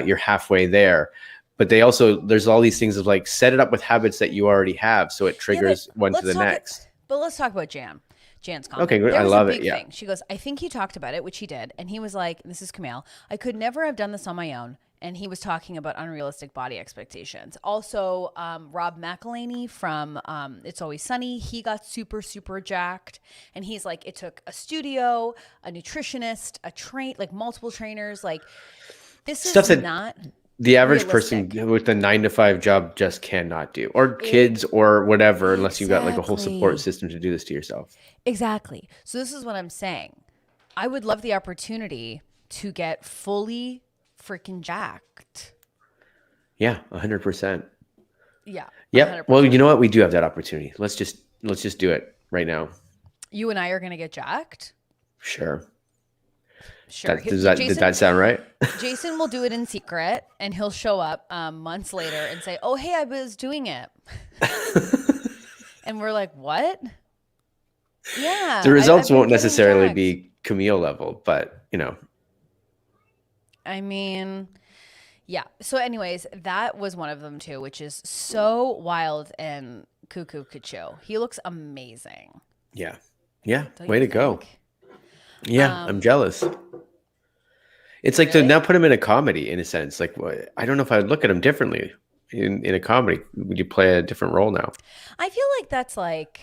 you're halfway there. But there's all these things of like, set it up with habits that you already have, so it triggers one to the next. But let's talk about Jan's comment. Okay, good. I love it. Yeah. Thing. She goes, I think he talked about it, which he did. And he was like, this is Kumail, I could never have done this on my own. And he was talking about unrealistic body expectations. Also, Rob McElhenney from It's Always Sunny, he got super, super jacked. And he's like, it took a studio, a nutritionist, like multiple trainers. Like, this is not the average person with a 9-to-5 job just cannot do, or kids or whatever, unless you've got like a whole support system to do this to yourself. Exactly. So this is what I'm saying. I would love the opportunity to get fully freaking jacked. Yeah, 100%. Yeah. Yep. 100%. Well, you know what? We do have that opportunity. Let's just do it right now. You and I are going to get jacked? Sure. Did that sound right? Jason will do it in secret, and he'll show up months later and say, oh, hey, I was doing it. And we're like, what? Yeah. The results won't necessarily be Kumail level, but, you know. I mean, Yeah. So anyways, that was one of them too, which is so wild and cuckoo cuckoo. He looks amazing. Yeah. Yeah. Way to go. Yeah. I'm jealous. It's like to now put him in a comedy in a sense. Like, I don't know if I would look at him differently in a comedy. Would you play a different role now? I feel like that's like,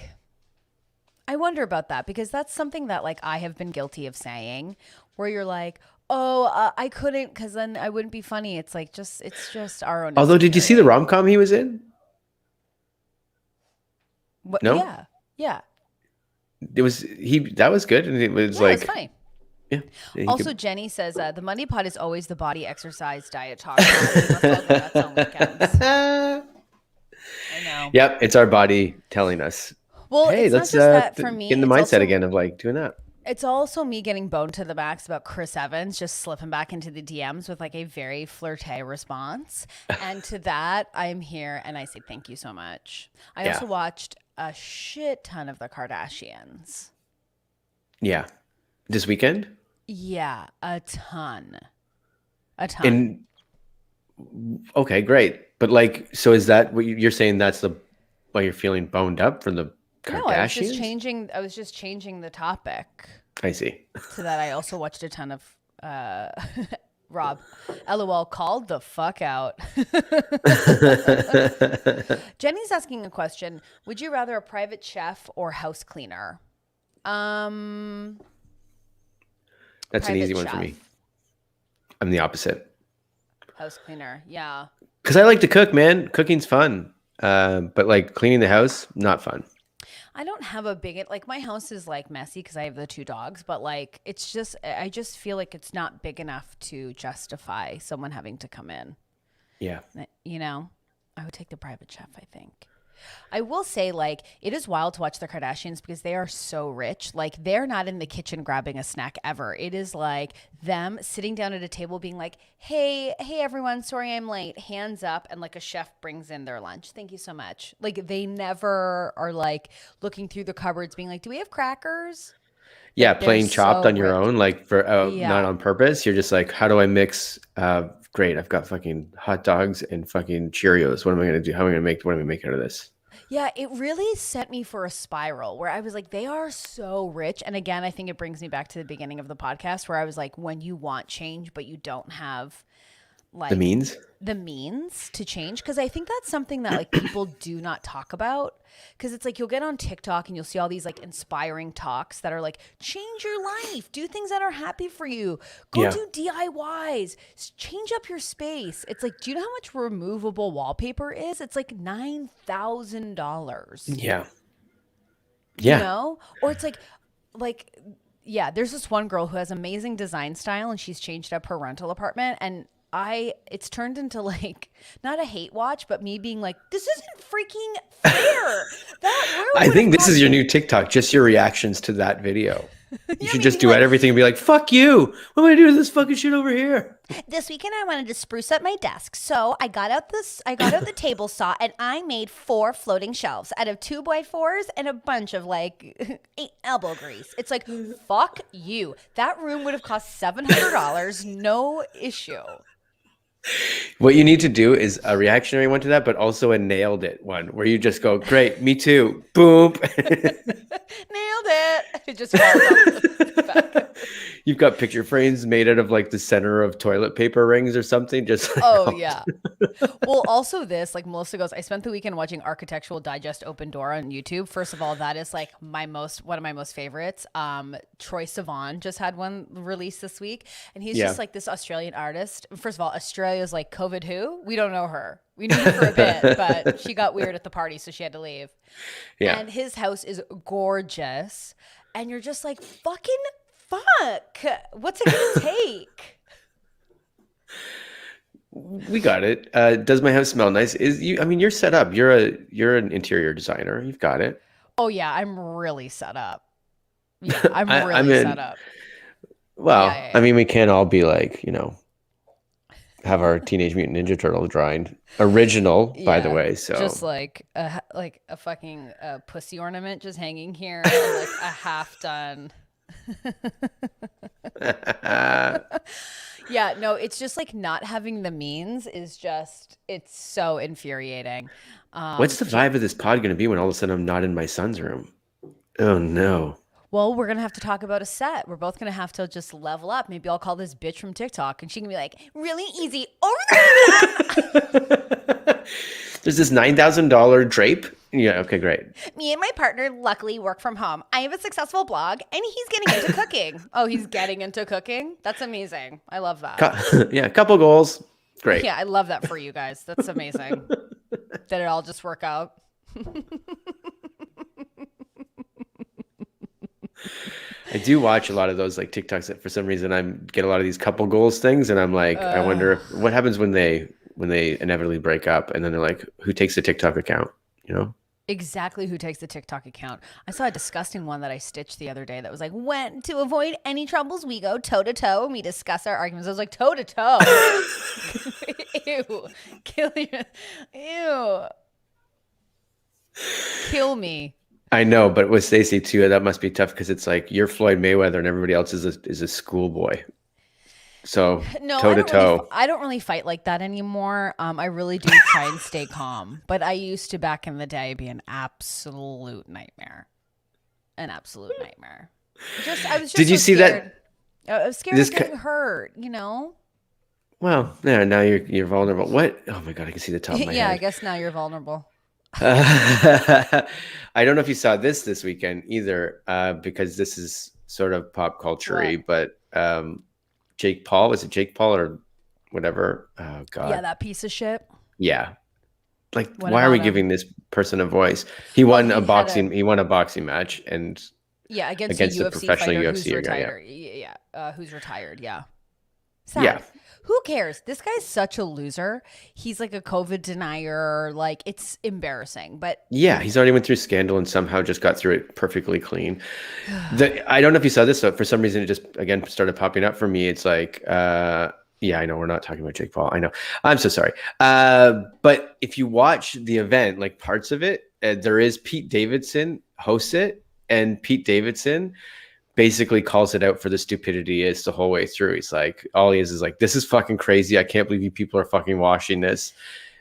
I wonder about that because that's something that like I have been guilty of saying where you're like, oh, I couldn't because then I wouldn't be funny. It's like it's just our own. Although, did you see the rom-com he was in? What, no? Yeah. Yeah. That was good. And it was like. It was funny. Yeah. Also, Jenny says the money pot is always the body exercise diet talk. That's on weekends. I know. Yep, it's our body telling us. Well, hey, let's get in the mindset again of like doing that. It's also me getting boned to the max about Chris Evans just slipping back into the DMs with like a very flirty response. And to that, I'm here and I say thank you so much. I also watched a shit ton of the Kardashians. Yeah. This weekend? Yeah, a ton. And okay, great. But like, so is that what you're saying? That's why you're feeling boned up from the Kardashians? No, I was just changing the topic. I see. So that I also watched a ton of Rob. LOL called the fuck out. Jenny's asking a question. Would you rather a private chef or house cleaner? That's an easy one for me. I'm the opposite. House cleaner, yeah. Because I like to cook, man. Cooking's fun. But like cleaning the house, not fun. I don't have a big, like my house is like messy because I have the 2 dogs, but like it's just, I just feel like it's not big enough to justify someone having to come in. Yeah. You know, I would take the private chef, I think. I will say, like, it is wild to watch the Kardashians because they are so rich. Like, they're not in the kitchen grabbing a snack ever. It is like them sitting down at a table being like, hey, everyone, sorry I'm late. Hands up. And like a chef brings in their lunch. Thank you so much. Like, they never are like looking through the cupboards being like, do we have crackers? Yeah, like, playing Chopped on your own, like for not on purpose. You're just like, how do I mix? Great, I've got fucking hot dogs and fucking Cheerios. What am I going to do? What am I going to make out of this? Yeah, it really sent me for a spiral where I was like, they are so rich. And again, I think it brings me back to the beginning of the podcast where I was like, when you want change, but you don't have like the means to change. Because I think that's something that like people do not talk about. Because it's like you'll get on TikTok and you'll see all these like inspiring talks that are like, change your life, do things that are happy for you, go do DIYs, change up your space. It's like, do you know how much removable wallpaper is? It's like $9,000. Yeah. You know? Or it's like, yeah, there's this one girl who has amazing design style and she's changed up her rental apartment and it's turned into like not a hate watch, but me being like, this isn't freaking fair. I think this is your new TikTok, just your reactions to that video. You should just do everything and be like, fuck you. What am I going to do with this fucking shit over here? This weekend I wanted to spruce up my desk. So I got out the table saw and I made 4 floating shelves out of 2x4s and a bunch of like 8 elbow grease. It's like, fuck you. That room would have cost $700. No issue. What you need to do is a reactionary one to that, but also a nailed it one where you just go, great, me too. Boom. Nailed it. It just falls off the back. You've got picture frames made out of like the center of toilet paper rings or something. Just like, yeah. Well, also this, like Melissa goes, I spent the weekend watching Architectural Digest Open Door on YouTube. First of all, that is like one of my most favorites. Troye Sivan just had one released this week. And he's just like this Australian artist. First of all, Australia's like COVID who? We don't know her. We knew her for a bit, but she got weird at the party, so she had to leave. Yeah. And his house is gorgeous. And you're just like, fucking fuck. What's it going to take? We got it. Does my house smell nice? You're set up. You're an interior designer. You've got it. Oh, yeah. I'm really set up. Yeah, I'm really set up. Well, yeah. I mean, we can't all be like, have our Teenage Mutant Ninja Turtle drawing original, by the way. So just like a fucking pussy ornament just hanging here, and like a half done. Yeah, no, it's just like not having the means is just, it's so infuriating. What's the vibe of this pod going to be when all of a sudden I'm not in my son's room? Oh, no. Well, we're going to have to talk about a set. We're both going to have to just level up. Maybe I'll call this bitch from TikTok and she can be like, really easy. There's this $9,000 drape. Yeah, okay, great. Me and my partner luckily work from home. I have a successful blog and he's getting into cooking. Oh, he's getting into cooking? That's amazing. I love that. Yeah, a couple goals. Great. Yeah, I love that for you guys. That's amazing. That it all just work out. I do watch a lot of those like TikToks that for some reason I get a lot of these couple goals things, and I'm like, I wonder what happens when they inevitably break up, and then they're like, who takes the TikTok account? You know? Exactly who takes the TikTok account. I saw a disgusting one that I stitched the other day that was like, when to avoid any troubles, we go toe to toe and we discuss our arguments. I was like, toe to toe. Ew. Ew. Kill me. I know, but with Stacey too, that must be tough because it's like you're Floyd Mayweather and everybody else is a schoolboy. So no, toe to toe. I don't really fight like that anymore. I really do try and stay calm, but I used to back in the day be an absolute nightmare. An absolute nightmare. I was just Did you see scared. I was scared of getting hurt, you know? Well, yeah, now you're vulnerable. What? Oh my God, I can see the top of my head. Yeah, I guess now you're vulnerable. I don't know if you saw this weekend either, because this is sort of pop culture-y, but Jake Paul, was it Jake Paul or whatever? Oh God. Yeah, that piece of shit. Yeah. Like, why are we giving this person a voice? He won a boxing match and against a UFC professional fighter UFC who's retired. Who's retired, yeah. Sad. Yeah. Who cares? This guy's such a loser. He's like a COVID denier. Like, it's embarrassing. But yeah, he's already went through scandal and somehow just got through it perfectly clean. I don't know if you saw this, but for some reason it just again started popping up for me. It's like, yeah, I know we're not talking about Jake Paul. I know. I'm so sorry. But if you watch the event, like parts of it, there is Pete Davidson hosts it, and Pete Davidson basically calls it out for the stupidity is the whole way through. He's like, all he is like, this is fucking crazy. I can't believe you people are fucking watching this.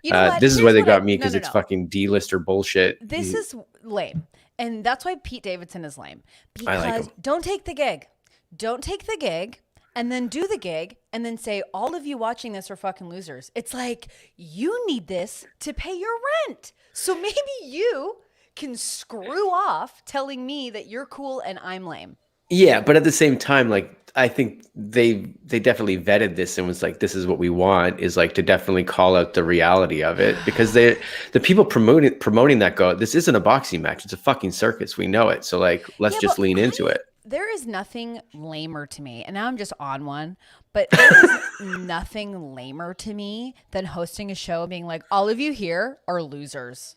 You know this is why they got me, because it's fucking D-lister bullshit. This is lame. And that's why Pete Davidson is lame. Because don't take the gig. Don't take the gig and then do the gig and then say, all of you watching this are fucking losers. It's like, you need this to pay your rent. So maybe you can screw off telling me that you're cool and I'm lame. Yeah, but at the same time, like, I think they definitely vetted this and was like, this is what we want, is like to definitely call out the reality of it, because the people promoting that go, this isn't a boxing match, it's a fucking circus, we know it, so like let's just lean into it. There is nothing lamer to me, and now I'm just on one, but there is nothing lamer to me than hosting a show and being like, all of you here are losers.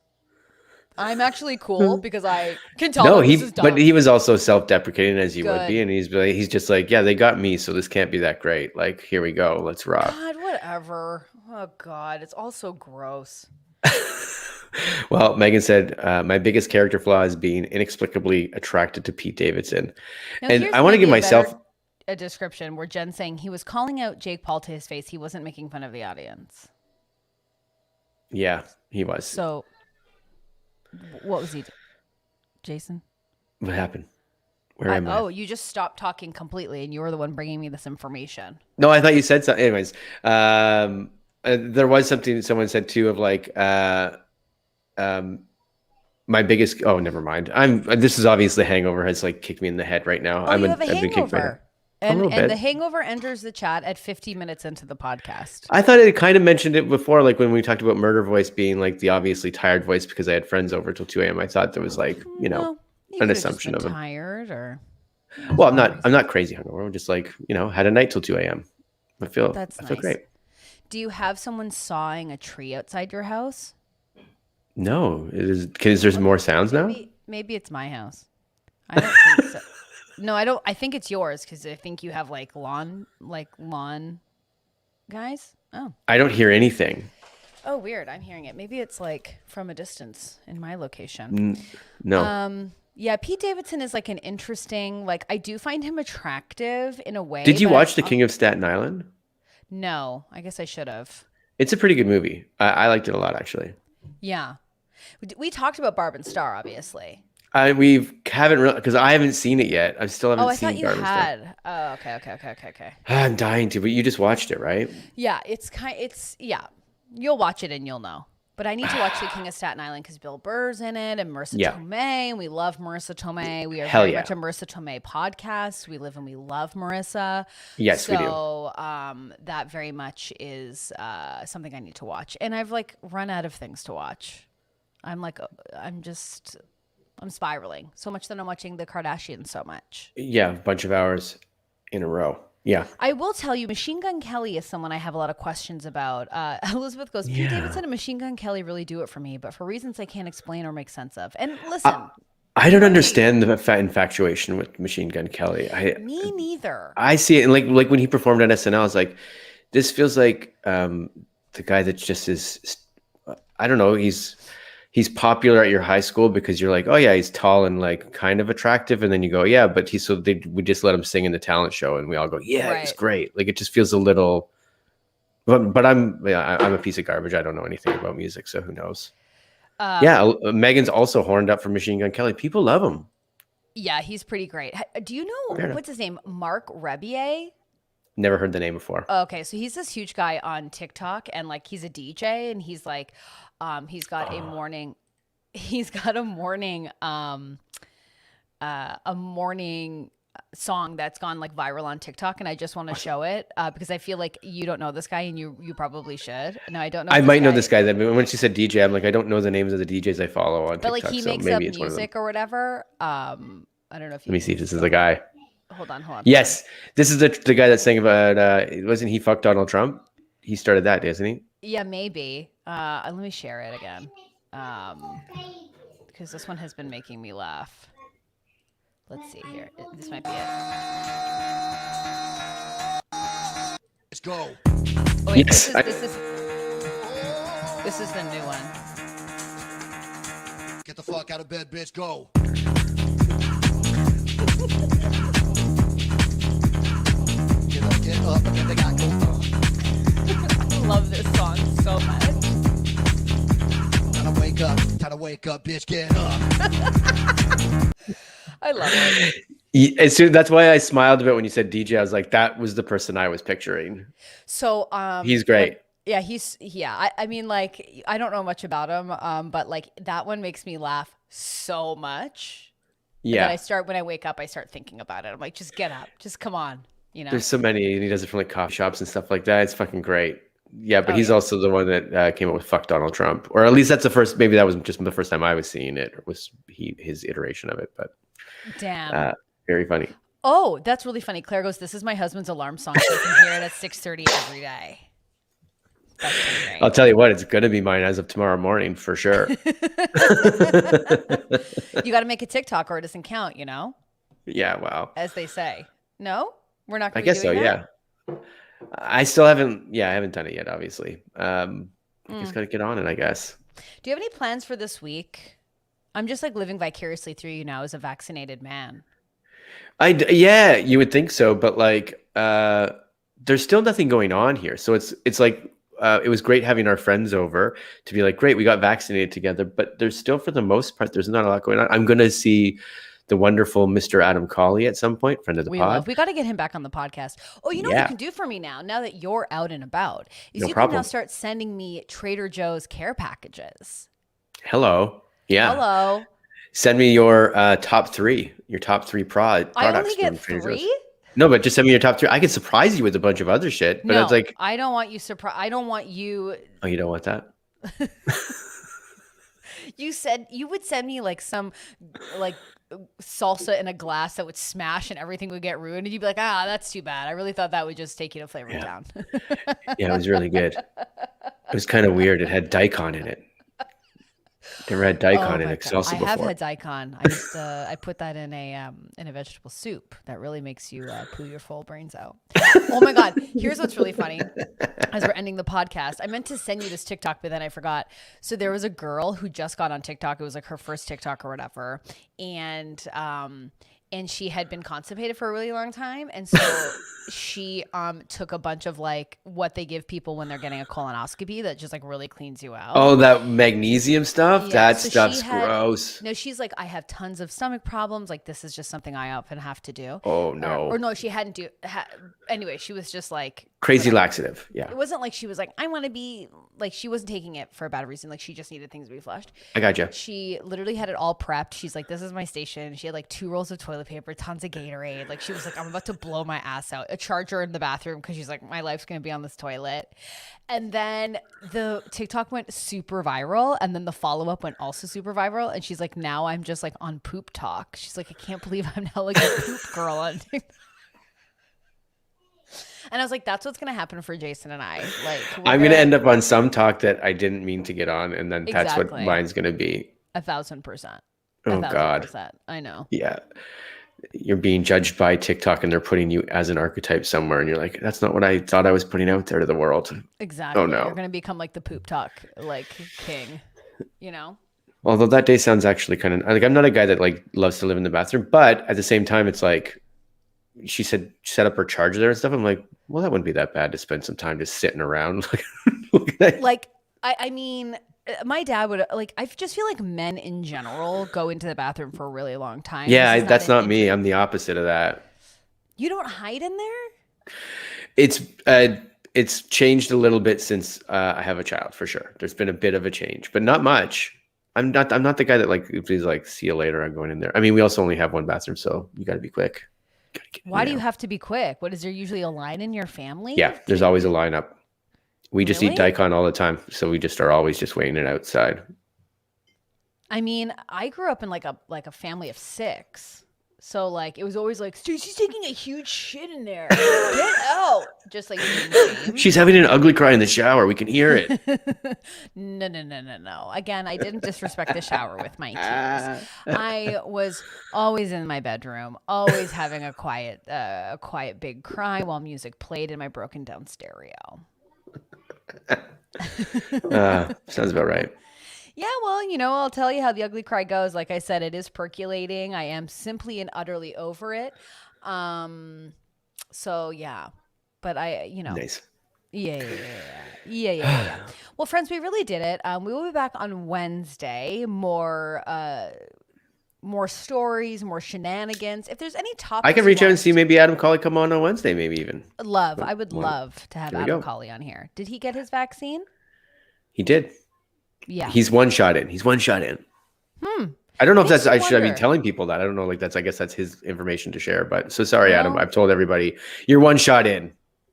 I'm actually cool because I can tell this is dumb. But he was also self-deprecating, as you would be, and he's just like, yeah, they got me, so this can't be that great. Like, here we go, let's rock. God, whatever. Oh God, it's all so gross. Well, Megan said, my biggest character flaw is being inexplicably attracted to Pete Davidson. Now, and I want to give myself a description where Jen's saying he was calling out Jake Paul to his face. He wasn't making fun of the audience. Yeah, he was. So what was he doing? Jason? What happened? Where am I? Oh, you just stopped talking completely and you were the one bringing me this information. No, I thought you said something. Anyways, there was something someone said too of like, my biggest, oh, never mind. This is obviously hangover has like kicked me in the head right now. Oh, you have a hangover. And the hangover enters the chat at 50 minutes into the podcast. I thought it kind of mentioned it before, like when we talked about murder voice being like the obviously tired voice because I had friends over till 2 a.m. I thought there was like, an assumption of tired or. Well, I'm not crazy hungover. I'm just like, had a night till 2 a.m. I feel great. Do you have someone sawing a tree outside your house? No, is there more sounds now? Maybe it's my house. I don't think so. No, I don't. I think it's yours because I think you have like lawn guys. Oh, I don't hear anything. Oh, weird. I'm hearing it. Maybe it's like from a distance in my location. No. Yeah, Pete Davidson is like an interesting. Like, I do find him attractive in a way. Did you watch The King of Staten Island? No, I guess I should have. It's a pretty good movie. I liked it a lot, actually. Yeah. We talked about Barb and Star, obviously. We haven't because I haven't seen it yet. I still haven't I seen thought you Barb and Star. had. Oh, okay. I'm dying to, but you just watched it, right? Yeah, yeah. You'll watch it and you'll know. But I need to watch The King of Staten Island because Bill Burr's in it and Marissa Tomei. And we love Marissa Tomei. We are very much a Marissa Tomei podcast. We live and we love Marissa. Yes, we do. So that very much is something I need to watch. And I've like run out of things to watch. I'm spiraling so much that I'm watching the Kardashians so much. Yeah, a bunch of hours in a row. Yeah. I will tell you, Machine Gun Kelly is someone I have a lot of questions about. Elizabeth goes, Pete Davidson and Machine Gun Kelly really do it for me, but for reasons I can't explain or make sense of. And listen. I don't understand the infatuation with Machine Gun Kelly. Me neither. I see it. And like when he performed on SNL, I was like, this feels like the guy that just is, I don't know, he's popular at your high school because you're like, oh yeah, he's tall and like kind of attractive, and then you go, yeah, but we just let him sing in the talent show, and we all go, yeah, it's great. Like it just feels a little, but I'm a piece of garbage. I don't know anything about music, so who knows? Megan's also horned up for Machine Gun Kelly. People love him. Yeah, he's pretty great. Do you know what's his name? Mark Rebier? Never heard the name before. Okay, so he's this huge guy on TikTok, and like he's a DJ, and he's like, he's got a morning song that's gone like viral on TikTok, and I just want to show it because I feel like you don't know this guy, and you probably should. No, I don't know. I might know this guy. Then when she said DJ, I'm like, I don't know the names of the DJs I follow on TikTok. But like he makes up music or whatever. I don't know if you. Let me see if this is the guy. Hold on. Yes, this is the guy that's saying about wasn't he fuck Donald Trump? He started that, isn't he? Yeah, maybe. Let me share it again. Because this one has been making me laugh. Let's see here. This might be it. Let's go. Oh, wait, yes, this is the new one. Get the fuck out of bed, bitch. Go. Get up, and then they got go. I love this song so much. Time to wake up, bitch. Get up. I love it. So that's why I smiled a bit when you said DJ. I was like, that was the person I was picturing. So he's great. I mean, like, I don't know much about him, but like that one makes me laugh so much. Yeah. And when I wake up, I start thinking about it. I'm like, just get up, just come on. You know, there's so many, and he does it from like coffee shops and stuff like that. It's fucking great. Yeah, but he's also the one that came up with "fuck Donald Trump," or at least that's the first. Maybe that was just the first time I was seeing it. Or was his iteration of it? But damn, very funny. Oh, that's really funny. Claire goes, "This is my husband's alarm song. So I can hear it at 6:30 every day." That's great. I'll tell you what, it's gonna be mine as of tomorrow morning for sure. You got to make a TikTok or it doesn't count. You know? Yeah. Wow. As they say. No, we're not. I guess so. That? Yeah. I still haven't. Yeah, I haven't done it yet. Obviously, I just gotta get on it. I guess. Do you have any plans for this week? I'm just like living vicariously through you now as a vaccinated man. Yeah, you would think so, but like, there's still nothing going on here. So it's like it was great having our friends over to be like, great, we got vaccinated together, but there's still, for the most part, there's not a lot going on. I'm gonna see the wonderful Mr. Adam Colley at some point, friend of the pod. We got to get him back on the podcast. Oh, you know what you can do for me now that you're out and about, is you can now start sending me Trader Joe's care packages. Hello. Yeah. Hello. Send me your top three products. I only get 3? No, but just send me your top 3. I could surprise you with a bunch of other shit. But it's like, I don't want you I don't want you. Oh, you don't want that? You said you would send me like some like salsa in a glass that would smash and everything would get ruined. And you'd be like, that's too bad. I really thought that would just take you to Flavor Town. Yeah, it was really good. It was kind of weird. It had daikon in it. Never had daikon in salsa before. I have had daikon. I put that in a vegetable soup that really makes you poo your full brains out. Oh my God. Here's what's really funny. As we're ending the podcast, I meant to send you this TikTok, but then I forgot. So there was a girl who just got on TikTok. It was like her first TikTok or whatever. And and she had been constipated for a really long time. And so she took a bunch of like what they give people when they're getting a colonoscopy that just like really cleans you out. Oh, that magnesium stuff? Yeah, That so stuff's gross. No, she's like, I have tons of stomach problems. Like, this is just something I often have to do. Oh, no. Or no, she hadn't anyway, she was just like. Crazy laxative. Yeah. It wasn't like she was like, I want to be, like, she wasn't taking it for a bad reason. Like, she just needed things to be flushed. I gotcha. She literally had it all prepped. She's like, this is my station. She had like 2 rolls of toilet paper, tons of Gatorade. Like, she was like, I'm about to blow my ass out. A charger in the bathroom because she's like, my life's going to be on this toilet. And then the TikTok went super viral. And then the follow-up went also super viral. And she's like, now I'm just like on poop talk. She's like, I can't believe I'm now like a poop girl on TikTok. And I was like, that's what's going to happen for Jason and I. Like, I'm going to end up on some talk that I didn't mean to get on. And then that's what mine's going to be. 1,000%. Oh, God. I know. Yeah. You're being judged by TikTok and they're putting you as an archetype somewhere. And you're like, that's not what I thought I was putting out there to the world. Exactly. Oh, no. You're going to become like the poop talk, like king, you know? Although that day sounds actually kind of like, I'm not a guy that like loves to live in the bathroom, but at the same time, it's like, she said, set up her charger there and stuff. I'm like, well, that wouldn't be that bad to spend some time just sitting around. Like, I mean, my dad would like, I just feel like men in general go into the bathroom for a really long time. Yeah, that's not me. I'm the opposite of that. You don't hide in there? It's changed a little bit since I have a child, for sure. There's been a bit of a change, but not much. I'm not the guy that like, please like, see you later. I'm going in there. I mean, we also only have one bathroom, so you got to be quick. Why do you have to be quick? What is there usually a line in your family? Yeah, there's always a lineup. We just eat daikon all the time, so we just are always just waiting it outside. I mean, I grew up in like a family of 6. So like it was always like, Stacey's taking a huge shit in there. Get out. Just like she's having an ugly cry in the shower. We can hear it. No. Again, I didn't disrespect the shower with my tears. I was always in my bedroom, always having a quiet big cry while music played in my broken down stereo. Sounds about right. Yeah, well, you know, I'll tell you how the ugly cry goes. Like I said, it is percolating. I am simply and utterly over it. So yeah, but Nice. Yeah. Well, friends, we really did it. We will be back on Wednesday. More stories, more shenanigans. If there's any topics, I can reach out and see maybe Adam Colley come on Wednesday, maybe even. I would love to have Adam Colley on here. Did he get his vaccine? He did. Yeah. He's 1 shot in. I don't know if I should be telling people that. I don't know. I guess that's his information to share. But so sorry, Adam. I've told everybody you're 1 shot in.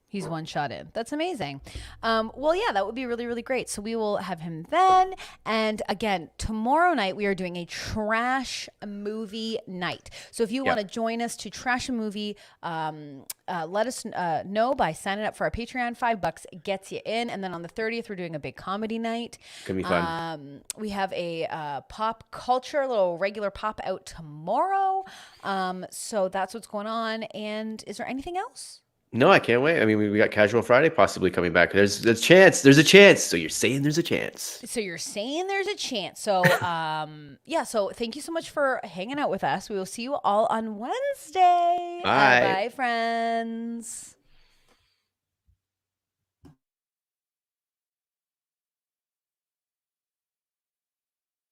He's 1 shot in. That's amazing. Well, yeah, that would be really, really great. So we will have him then. And again, tomorrow night, we are doing a trash movie night. So if you want to join us to trash a movie, let us know by signing up for our Patreon. $5 gets you in. And then on the 30th, we're doing a big comedy night. Gonna be fun. We have a pop culture, a little regular pop out tomorrow. So that's what's going on. And is there anything else? No, I can't wait. I mean, we got Casual Friday possibly coming back. There's a chance. There's a chance. So you're saying there's a chance. So, yeah. So thank you so much for hanging out with us. We will see you all on Wednesday. Bye. Bye, friends.